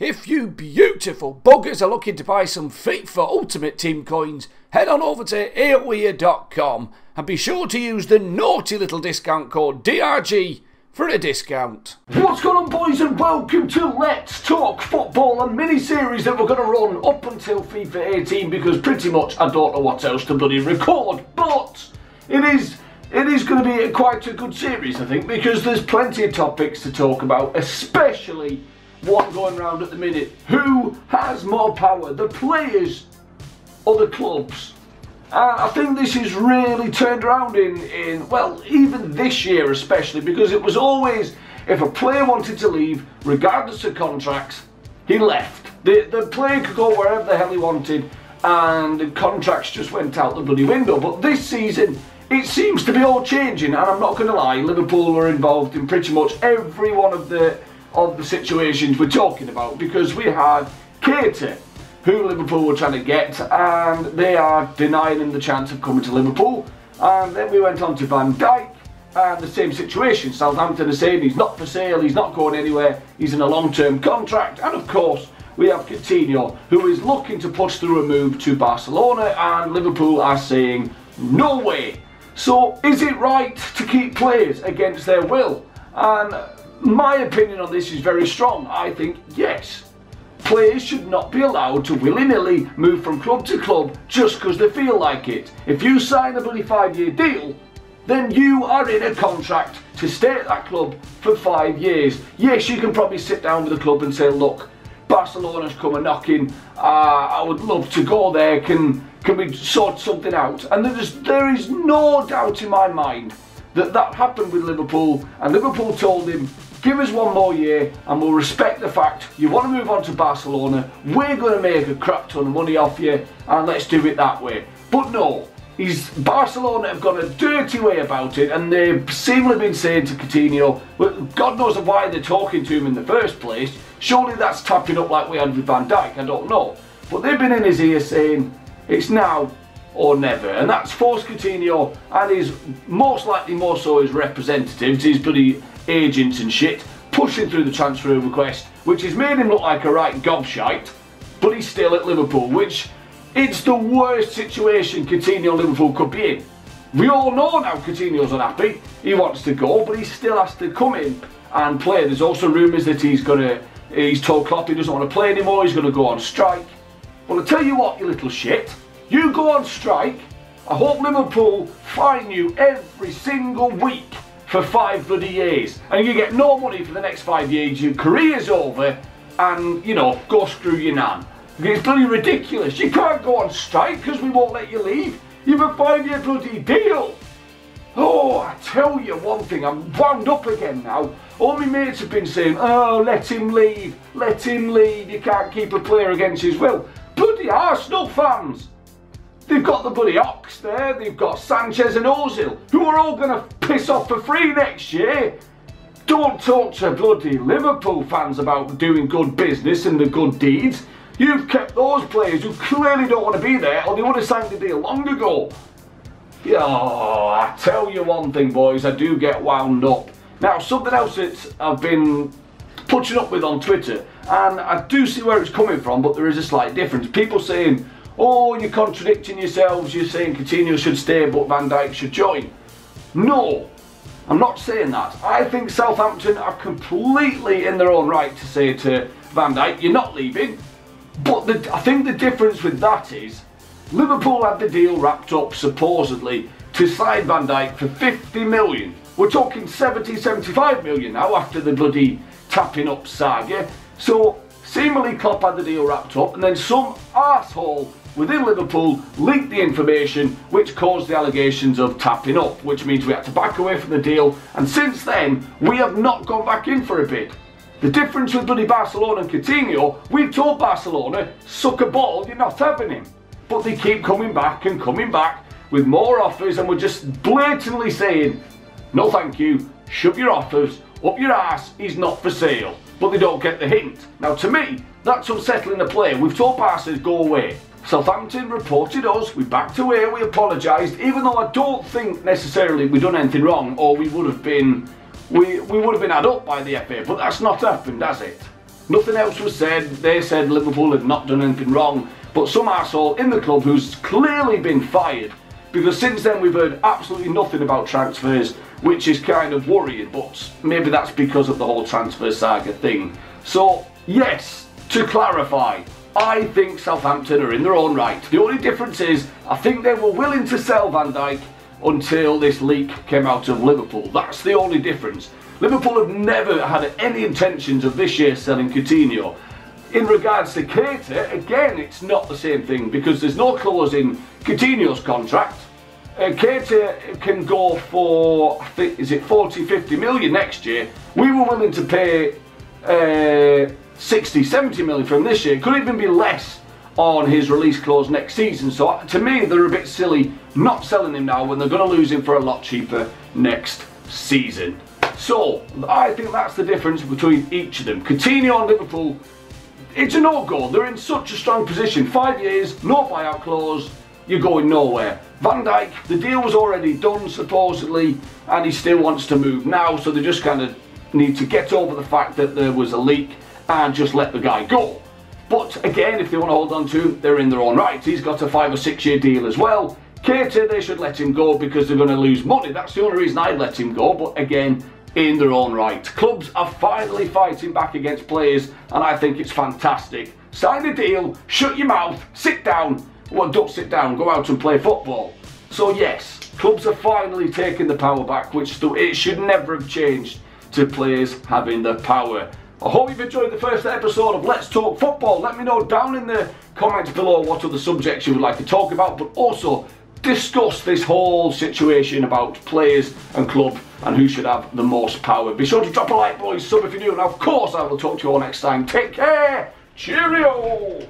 If you beautiful buggers are looking to buy some FIFA Ultimate Team coins, head on over to aweir.com and be sure to use the naughty little discount code DRG for a discount. What's going on, boys, and welcome to Let's Talk Football, a mini-series that we're going to run up until FIFA 18 because pretty much I don't know what else to bloody record, but it is going to be quite a good series, I think, because there's plenty of topics to talk about, especially one going around at the minute. Who has more power, the players or the clubs? And I think this is really turned around in well, even this year especially, because it was always, if a player wanted to leave, regardless of contracts, he left. The player could go wherever the hell he wanted, and the contracts just went out the bloody window. But this season, it seems to be all changing, and I'm not going to lie, Liverpool were involved in pretty much every one of the situations we're talking about, because we had Keita, who Liverpool were trying to get, and they are denying him the chance of coming to Liverpool. And then we went on to Van Dijk, and the same situation. Southampton are saying he's not for sale, he's not going anywhere, he's in a long-term contract. And of course, we have Coutinho, who is looking to push through a move to Barcelona, and Liverpool are saying no way. So is it right to keep players against their will? And my opinion on this is very strong. I think yes. Players should not be allowed to willy-nilly move from club to club just because they feel like it. If you sign a bloody 5-year deal, then you are in a contract to stay at that club for 5 years. Yes, you can probably sit down with the club and say, look, Barcelona's come a knocking, I would love to go there, can we sort something out? And there is no doubt in my mind that happened with Liverpool, and Liverpool told him, give us 1 more year and we'll respect the fact you want to move on to Barcelona, we're going to make a crap ton of money off you and let's do it that way. But no, Barcelona have gone a dirty way about it, and they've seemingly been saying to Coutinho, well, God knows why they're talking to him in the first place, surely that's tapping up like we had with Van Dijk, I don't know. But they've been in his ear saying it's now or never, and that's forced Coutinho and his, most likely more so his representatives, his bloody agents and shit, pushing through the transfer request, which has made him look like a right gobshite, but he's still at Liverpool, which it's the worst situation Coutinho Liverpool could be in. We all know now Coutinho's unhappy, he wants to go, but he still has to come in and play. There's also rumours that he's told Klopp he doesn't want to play anymore, he's going to go on strike. Well, I tell you what, you little shit, you go on strike, I hope Liverpool fine you every single week for 5 bloody years, and you get no money for the next 5 years, your career's over, and, you know, go screw your nan. It's bloody ridiculous. You can't go on strike because we won't let you leave. You have a 5-year bloody deal. Oh, I tell you one thing, I'm wound up again now. All my mates have been saying, oh, let him leave, you can't keep a player against his will. Bloody Arsenal fans. They've got the bloody Ox there, they've got Sanchez and Ozil, who are all going to piss off for free next year. Don't talk to bloody Liverpool fans about doing good business and the good deeds. You've kept those players who clearly don't want to be there, or they would have signed the deal long ago. Oh, I tell you one thing, boys, I do get wound up. Now, something else that I've been putting up with on Twitter, and I do see where it's coming from, but there is a slight difference. People saying, oh, you're contradicting yourselves, you're saying Coutinho should stay but Van Dijk should join. No, I'm not saying that. I think Southampton are completely in their own right to say to Van Dijk, you're not leaving. But I think the difference with that is, Liverpool had the deal wrapped up supposedly to sign Van Dijk for 50 million. We're talking 70, 75 million now after the bloody tapping up saga. So seemingly Klopp had the deal wrapped up, and then some arsehole within Liverpool leaked the information which caused the allegations of tapping up, which means we had to back away from the deal, and since then we have not gone back in for a bid. The difference with bloody Barcelona and Coutinho, we've told Barcelona, suck a ball, you're not having him. But they keep coming back and coming back with more offers, and we're just blatantly saying, no thank you, shove your offers up your ass, he's not for sale. But they don't get the hint. Now to me, that's unsettling the player. We've told Barca to go away. Southampton reported us, we backed away, we apologised, even though I don't think necessarily we've done anything wrong, or we would have been had up by the FA, but that's not happened, has it? Nothing else was said. They said Liverpool had not done anything wrong, but some arsehole in the club who's clearly been fired, because since then we've heard absolutely nothing about transfers, which is kind of worrying, but maybe that's because of the whole transfer saga thing. So yes, to clarify, I think Southampton are in their own right. The only difference is I think they were willing to sell Van Dijk until this leak came out of Liverpool. That's the only difference. Liverpool have never had any intentions of this year selling Coutinho. In regards to Keita, again, it's not the same thing because there's no clause in Coutinho's contract. Keita can go for, I think, is it 40-50 million next year. We were willing to pay 60-70 million for him this year. It could even be less on his release clause next season. So to me, they're a bit silly not selling him now when they're going to lose him for a lot cheaper next season. So I think that's the difference between each of them. Coutinho and Liverpool, it's a no-go. They're in such a strong position. 5 years, no buyout clause, you're going nowhere. Van Dijk, the deal was already done supposedly, and he still wants to move now, so they just kind of need to get over the fact that there was a leak and just let the guy go. But again, if they want to hold on to him, they're in their own right. He's got a 5 or 6 year deal as well. Keita, they should let him go because they're going to lose money. That's the only reason I'd let him go, but again, in their own right. Clubs are finally fighting back against players, and I think it's fantastic. Sign a deal, shut your mouth, sit down. Well, don't sit down, go out and play football. So yes, clubs are finally taking the power back, which it should never have changed to players having the power. I hope you've enjoyed the first episode of Let's Talk Football. Let me know down in the comments below what other subjects you would like to talk about, but also discuss this whole situation about players and club and who should have the most power. Be sure to drop a like, boys, sub if you're new, and of course I will talk to you all next time. Take care, cheerio!